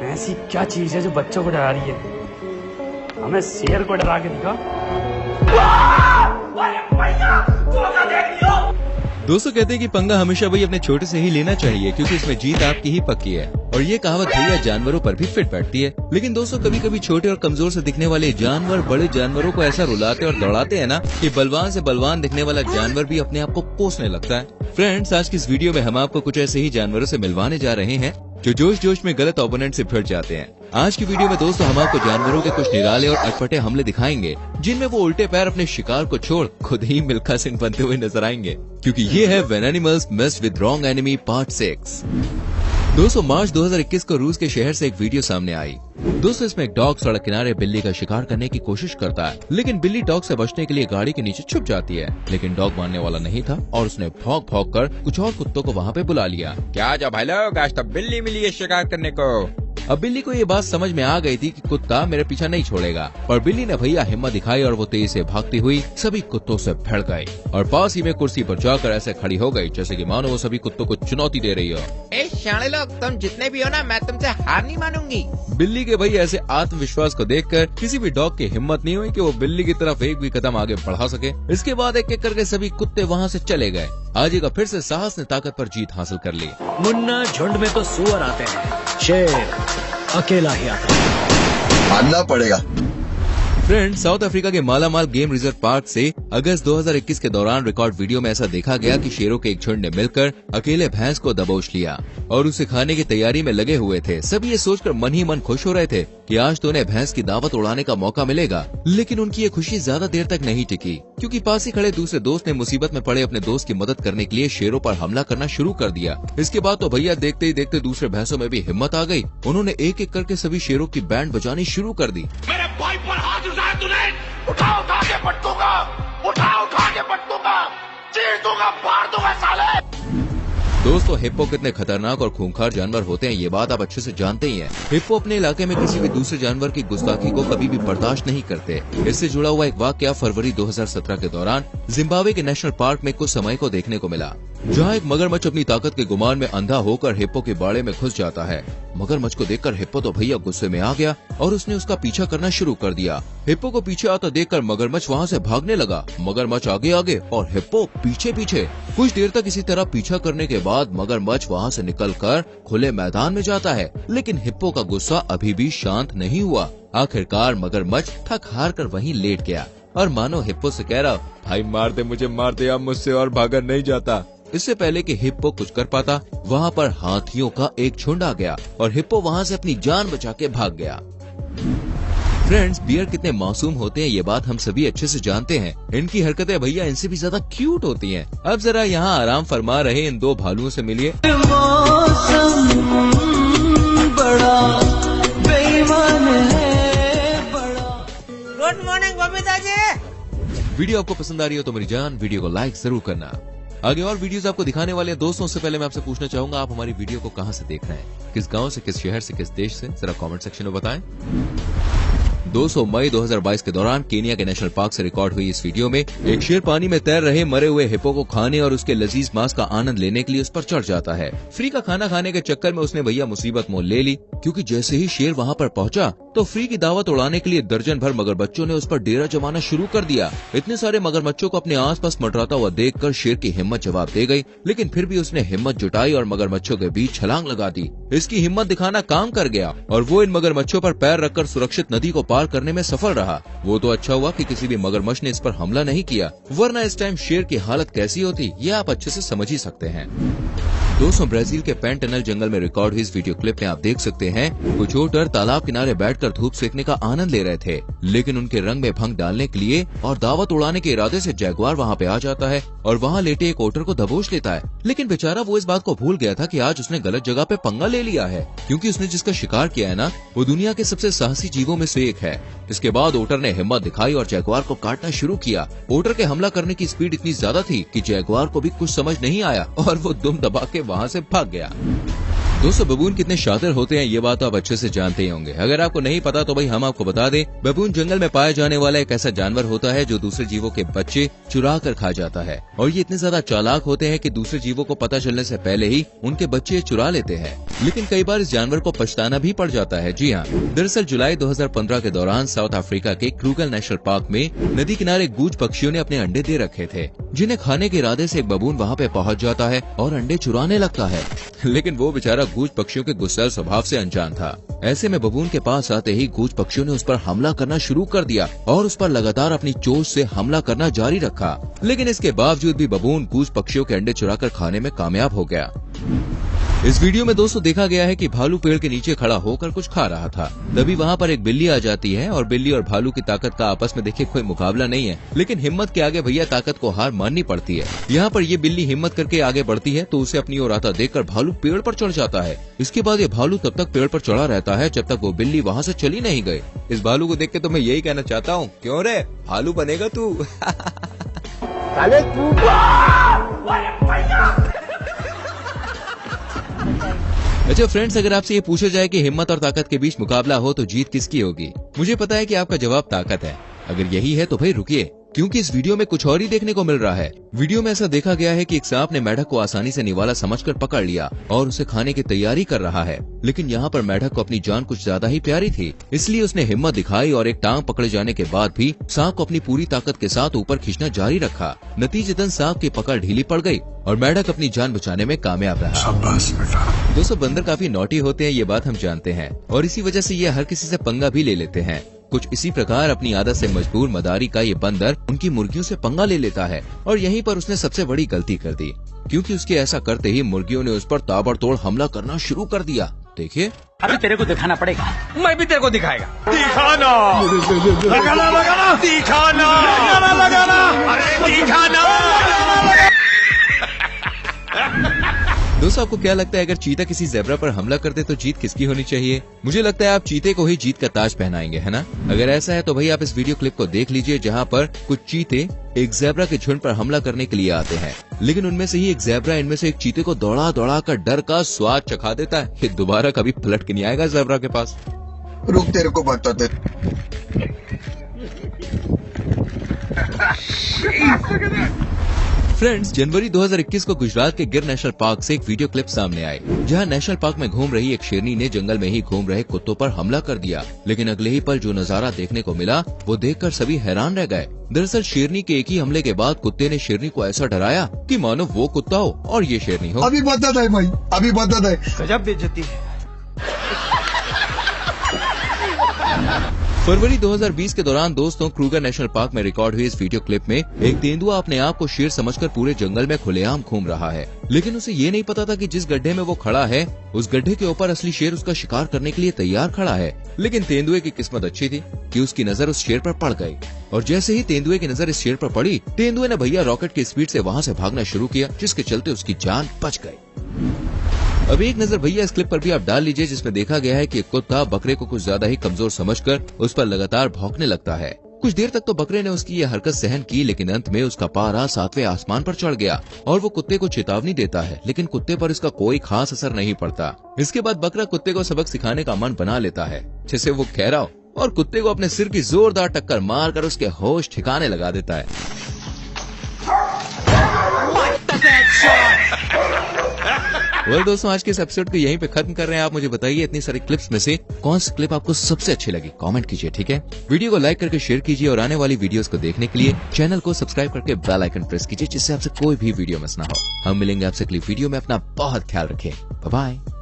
ऐसी क्या चीज है जो बच्चों को डरा रही है? हमें शेर को डरा के दिखा। दोस्तों कहते हैं कि पंगा हमेशा वही अपने छोटे से ही लेना चाहिए, क्योंकि इसमें जीत आपकी ही पक्की है। और ये कहावत भैया जानवरों पर भी फिट बैठती है। लेकिन दोस्तों कभी कभी छोटे और कमजोर से दिखने वाले जानवर बड़े जानवरों को ऐसा रुलाते और दौड़ाते हैं ना कि बलवान से बलवान दिखने वाला जानवर भी अपने आप को कोसने लगता है। फ्रेंड्स, आज की इस वीडियो में हम आपको कुछ ऐसे ही जानवरों से मिलवाने जा रहे हैं जो जोश जोश में गलत ओपोनेंट से भिड़ जाते हैं। आज की वीडियो में दोस्तों हम आपको जानवरों के कुछ निराले और अटपटे हमले दिखाएंगे, जिनमें वो उल्टे पैर अपने शिकार को छोड़ खुद ही मिल्खा सिंह बनते हुए नजर आएंगे, क्योंकि ये है when animals mess with wrong enemy part 6। दोस्तों मार्च 2021 को रूस के शहर से एक वीडियो सामने आई। दोस्तों इसमें एक डॉग सड़क किनारे बिल्ली का शिकार करने की कोशिश करता है, लेकिन बिल्ली डॉग से बचने के लिए गाड़ी के नीचे छुप जाती है। लेकिन डॉग मानने वाला नहीं था और उसने भौंक भौंक कर कुछ और कुत्तों को वहाँ पे बुला लिया। क्या जो भाई लोग, आज तो बिल्ली मिली है शिकार करने को। अब बिल्ली को ये बात समझ में आ गई थी कि कुत्ता मेरे पीछा नहीं छोड़ेगा, पर बिल्ली ने भैया हिम्मत दिखाई और वो तेजी से भागती हुई सभी कुत्तों से भिड़ गई और पास ही में कुर्सी पर जाकर ऐसे खड़ी हो गई जैसे कि मानो वो सभी कुत्तों को चुनौती दे रही हो। ए शाणे लोग, तुम जितने भी हो ना, मैं तुमसे हार नहीं मानूंगी। बिल्ली के भाई ऐसे आत्मविश्वास को देखकर किसी भी डॉग की हिम्मत नहीं हुई कि वो बिल्ली की तरफ एक भी कदम आगे बढ़ा सके। इसके बाद एक एक करके सभी कुत्ते वहाँ से चले गए। आजी का फिर से साहस ने ताकत पर जीत हासिल कर ली। मुन्ना, झुंड में तो सुअर आते हैं, शेर अकेला ही आता है। मानना पड़ेगा। फ्रेंड्स, साउथ अफ्रीका के मालामाल गेम रिजर्व पार्क से अगस्त 2021 के दौरान रिकॉर्ड वीडियो में ऐसा देखा गया कि शेरों के एक झुंड ने मिलकर अकेले भैंस को दबोच लिया और उसे खाने की तैयारी में लगे हुए थे। सभी ये सोचकर मन ही मन खुश हो रहे थे कि आज तो उन्हें भैंस की दावत उड़ाने का मौका मिलेगा। लेकिन उनकी ये खुशी ज्यादा देर तक नहीं टिकी, क्योंकि पास ही खड़े दूसरे दोस्त ने मुसीबत में पड़े अपने दोस्त की मदद करने के लिए शेरों पर हमला करना शुरू कर दिया। इसके बाद तो भैया देखते ही देखते दूसरे भैंसों में भी हिम्मत आ गई। उन्होंने एक एक करके सभी शेरों की बैंड बजानी शुरू कर दी। मेरे भाई पर हाथ उठाया तूने, उठा उठा के पट दूंगा, उठा के पट दूंगा, चीर दूंगा, फाड़ दूंगा साले। दोस्तों हिप्पो कितने खतरनाक और खूंखार जानवर होते हैं ये बात आप अच्छे से जानते ही हैं। हिप्पो अपने इलाके में किसी भी दूसरे जानवर की गुस्ताखी को कभी भी बर्दाश्त नहीं करते। इससे जुड़ा हुआ एक वाकया फरवरी 2017 के दौरान जिम्बाब्वे के नेशनल पार्क में कुछ समय को देखने को मिला, जहाँ एक मगरमच्छ अपनी ताकत के गुमान में अंधा होकर हिप्पो के बाड़े में घुस जाता है। मगरमच्छ को देखकर हिप्पो तो भैया गुस्से में आ गया और उसने उसका पीछा करना शुरू कर दिया। हिप्पो को पीछे आता देखकर मगरमच्छ वहाँ से भागने लगा। मगरमच्छ आगे आगे और हिप्पो पीछे पीछे। कुछ देर तक इसी तरह पीछा करने के बाद मगरमच्छ वहाँ से निकलकर खुले मैदान में जाता है, लेकिन हिप्पो का गुस्सा अभी भी शांत नहीं हुआ। आखिरकार मगरमच्छ थक हार कर वहीं लेट गया और मानो हिप्पो से कह रहा, भाई मार दे मुझे, मार दे, अब मुझसे और भागा नहीं जाता। इससे पहले कि हिप्पो कुछ कर पाता, वहाँ पर हाथियों का एक झुंड आ गया और हिप्पो वहाँ से अपनी जान बचा के भाग गया। फ्रेंड्स, बियर कितने मासूम होते हैं ये बात हम सभी अच्छे से जानते हैं। इनकी हरकतें भैया इनसे भी ज्यादा क्यूट होती हैं। अब जरा यहाँ आराम फरमा रहे इन दो भालुओं से मिलिए। Good morning Babita ji. Video आपको पसंद आ रही हो तो मेरी जान वीडियो को लाइक जरूर करना। आगे और वीडियोस आपको दिखाने वाले हैं। दोस्तों से पहले मैं आपसे पूछना चाहूंगा, आप हमारी वीडियो को कहां से देख रहे हैं, किस गांव से, किस शहर से, किस देश से, जरा कमेंट सेक्शन में बताएं। 200 मई 2022 के दौरान केनिया के नेशनल पार्क से रिकॉर्ड हुई इस वीडियो में एक शेर पानी में तैर रहे मरे हुए हिप्पो को खाने और उसके लजीज मांस का आनंद लेने के लिए उस पर चढ़ जाता है। फ्री का खाना खाने के चक्कर में उसने भैया मुसीबत मोल ले ली, क्योंकि जैसे ही शेर वहाँ पर पहुँचा तो फ्री की दावत उड़ाने के लिए दर्जन भर मगरमच्छों ने उस पर डेरा जमाना शुरू कर दिया। इतने सारे मगरमच्छों को अपने आसपास मंडराता हुआ देखकर शेर की हिम्मत जवाब दे गई, लेकिन फिर भी उसने हिम्मत जुटाई और मगरमच्छों के बीच छलांग लगा दी। इसकी हिम्मत दिखाना काम कर गया और वो इन मगरमच्छों पर पैर रखकर सुरक्षित नदी को पार करने में सफल रहा। वो तो अच्छा हुआ कि किसी भी मगरमच्छ ने इस पर हमला नहीं किया, वरना इस टाइम शेर की हालत कैसी होती ये आप अच्छे से समझ ही सकते हैं। दोस्तों ब्राजील के पैंटनल जंगल में रिकॉर्ड हुई इस वीडियो क्लिप में आप देख सकते हैं कुछ ओटर तालाब किनारे बैठकर धूप सेकने का आनंद ले रहे थे, लेकिन उनके रंग में भंग डालने के लिए और दावत उड़ाने के इरादे से जैगुआर वहाँ पे आ जाता है और वहाँ लेटे एक ओटर को दबोच लेता है। लेकिन बेचारा वो इस बात को भूल गया था कि आज उसने गलत जगह पे पंगा ले लिया है, क्योंकि उसने जिसका शिकार किया है ना वो दुनिया के सबसे साहसी जीवों में से एक है। इसके बाद ओटर ने हिम्मत दिखाई और जैगुआर को काटना शुरू किया। ओटर के हमला करने की स्पीड इतनी ज्यादा थी कि जैगुआर को भी कुछ समझ नहीं आया और वो दुम दबा के वहाँ से भाग गया। दोस्तों बबून कितने शातिर होते हैं ये बात तो आप अच्छे से जानते ही होंगे। अगर आपको नहीं पता तो भाई हम आपको बता दें, बबून जंगल में पाया जाने वाला एक ऐसा जानवर होता है जो दूसरे जीवों के बच्चे चुरा कर खा जाता है। और ये इतने ज्यादा चालाक होते हैं कि दूसरे जीवों को पता चलने से पहले ही उनके बच्चे चुरा लेते हैं। लेकिन कई बार इस जानवर को पछताना भी पड़ जाता है। जी हाँ, दरअसल जुलाई 2015 के दौरान साउथ अफ्रीका के क्रूगर नेशनल पार्क में नदी किनारे गूंज पक्षियों ने अपने अंडे दे रखे थे, जिन्हें खाने के इरादे से एक बबून वहाँ पे पहुँच जाता है और अंडे चुराने लगता है। लेकिन वो बेचारा गूंज पक्षियों के गुस्सैल स्वभाव से अनजान था। ऐसे में बबून के पास आते ही गूंज पक्षियों ने उस पर हमला करना शुरू कर दिया और उस पर लगातार अपनी चोंच से हमला करना जारी रखा। लेकिन इसके बावजूद भी बबून गूंज पक्षियों के अंडे चुराकर खाने में कामयाब हो गया। इस वीडियो में दोस्तों देखा गया है कि भालू पेड़ के नीचे खड़ा होकर कुछ खा रहा था। तभी वहाँ पर एक बिल्ली आ जाती है और बिल्ली और भालू की ताकत का आपस में देखिए कोई मुकाबला नहीं है, लेकिन हिम्मत के आगे भैया ताकत को हार माननी पड़ती है। यहाँ पर ये बिल्ली हिम्मत करके आगे बढ़ती है तो उसे अपनी ओर आता देखकर भालू पेड़ पर चढ़ जाता है। इसके बाद ये भालू तब तक पेड़ पर चढ़ा रहता है जब तक वो बिल्ली वहाँ से चली नहीं गई। इस भालू को देख के तो मैं यही कहना चाहता हूँ, क्यों रे भालू बनेगा तू। अच्छा फ्रेंड्स, अगर आपसे ये पूछा जाए कि हिम्मत और ताकत के बीच मुकाबला हो तो जीत किसकी होगी, मुझे पता है कि आपका जवाब ताकत है। अगर यही है तो भाई रुकिए, क्योंकि इस वीडियो में कुछ और ही देखने को मिल रहा है। वीडियो में ऐसा देखा गया है कि एक सांप ने मेढक को आसानी से निवाला समझकर पकड़ लिया और उसे खाने की तैयारी कर रहा है। लेकिन यहाँ पर मेढक को अपनी जान कुछ ज्यादा ही प्यारी थी, इसलिए उसने हिम्मत दिखाई और एक टांग पकड़े जाने के बाद भी सांप को अपनी पूरी ताकत के साथ ऊपर खींचना जारी रखा। नतीजतन सांप की पकड़ ढीली पड़ गई और मेढक अपनी जान बचाने में कामयाब रहा। दोस्तों बंदर काफी नॉटी होते हैं, ये बात हम जानते हैं, और इसी वजह से ये हर किसी से पंगा भी ले लेते हैं। कुछ इसी प्रकार अपनी आदत से मजबूर मदारी का ये बंदर उनकी मुर्गियों से पंगा ले लेता है और यहीं पर उसने सबसे बड़ी गलती कर दी, क्योंकि उसके ऐसा करते ही मुर्गियों ने उस पर ताबड़तोड़ हमला करना शुरू कर दिया। देखिए, अभी तेरे को दिखाना पड़ेगा। मैं भी तेरे को दिखाएगा। दिखाना लगाना लगाना दिखाना लगाना लगाना अरे दिखाना। दोस्तों आपको क्या लगता है अगर चीता किसी ज़ेब्रा पर हमला करते तो जीत किसकी होनी चाहिए? मुझे लगता है आप चीते को ही जीत का ताज पहनाएंगे, है ना? अगर ऐसा है तो भाई आप इस वीडियो क्लिप को देख लीजिए जहां पर कुछ चीते एक ज़ेब्रा के झुंड पर हमला करने के लिए आते हैं, लेकिन उनमें से ही एक ज़ेब्रा इनमें से एक चीते को दौड़ा दौड़ा कर डर का स्वाद चखा देता है। ये दोबारा कभी पलट के नहीं आएगा ज़ेब्रा के पास। रुक तेरे को बताते। फ्रेंड्स, जनवरी 2021 को गुजरात के गिर नेशनल पार्क से एक वीडियो क्लिप सामने आई, जहां नेशनल पार्क में घूम रही एक शेरनी ने जंगल में ही घूम रहे कुत्तों पर हमला कर दिया। लेकिन अगले ही पल जो नजारा देखने को मिला वो देखकर सभी हैरान रह गए। दरअसल शेरनी के एक ही हमले के बाद कुत्ते ने शेरनी को ऐसा डराया कि मानो वो कुत्ता हो और ये शेरनी हो। अभी बता दे भाई, अभी बता दे। गजब बेइज्जती है। फरवरी 2020 के दौरान दोस्तों क्रूगर नेशनल पार्क में रिकॉर्ड हुई इस वीडियो क्लिप में एक तेंदुआ अपने आप को शेर समझकर पूरे जंगल में खुलेआम घूम रहा है। लेकिन उसे ये नहीं पता था कि जिस गड्ढे में वो खड़ा है उस गड्ढे के ऊपर असली शेर उसका शिकार करने के लिए तैयार खड़ा है। लेकिन तेंदुए की किस्मत अच्छी थी कि उसकी नजर उस शेर पर पड़ गई, और जैसे ही तेंदुए की नजर इस शेर पर पड़ी, तेंदुए ने भैया रॉकेट की स्पीड से वहाँ से भागना शुरू किया, जिसके चलते उसकी जान बच गई। अब एक नजर भैया इस क्लिप पर भी आप डाल लीजिए, जिसमें देखा गया है कि एक कुत्ता बकरे को कुछ ज्यादा ही कमजोर समझकर उस पर लगातार भौंकने लगता है। कुछ देर तक तो बकरे ने उसकी यह हरकत सहन की, लेकिन अंत में उसका पारा 7वें आसमान पर चढ़ गया और वो कुत्ते को चेतावनी देता है, लेकिन कुत्ते पर इसका कोई खास असर नहीं पड़ता। इसके बाद बकरा कुत्ते को सबक सिखाने का मन बना लेता है, जैसे वो कह रहा हो, और कुत्ते को अपने सिर की जोरदार टक्कर मारकर उसके होश ठिकाने लगा देता है। वेल दोस्तों, आज के इस एपिसोड को यहीं पे खत्म कर रहे हैं। आप मुझे बताइए इतनी सारी क्लिप्स में से कौन सी क्लिप आपको सबसे अच्छी लगी, कमेंट कीजिए, ठीक है? वीडियो को लाइक करके शेयर कीजिए और आने वाली वीडियोस को देखने के लिए चैनल को सब्सक्राइब करके बेल आइकन प्रेस कीजिए, जिससे आपसे कोई भी वीडियो मिस ना हो। हम मिलेंगे आपसे अगली वीडियो में। अपना बहुत ख्याल रखें। Bye bye.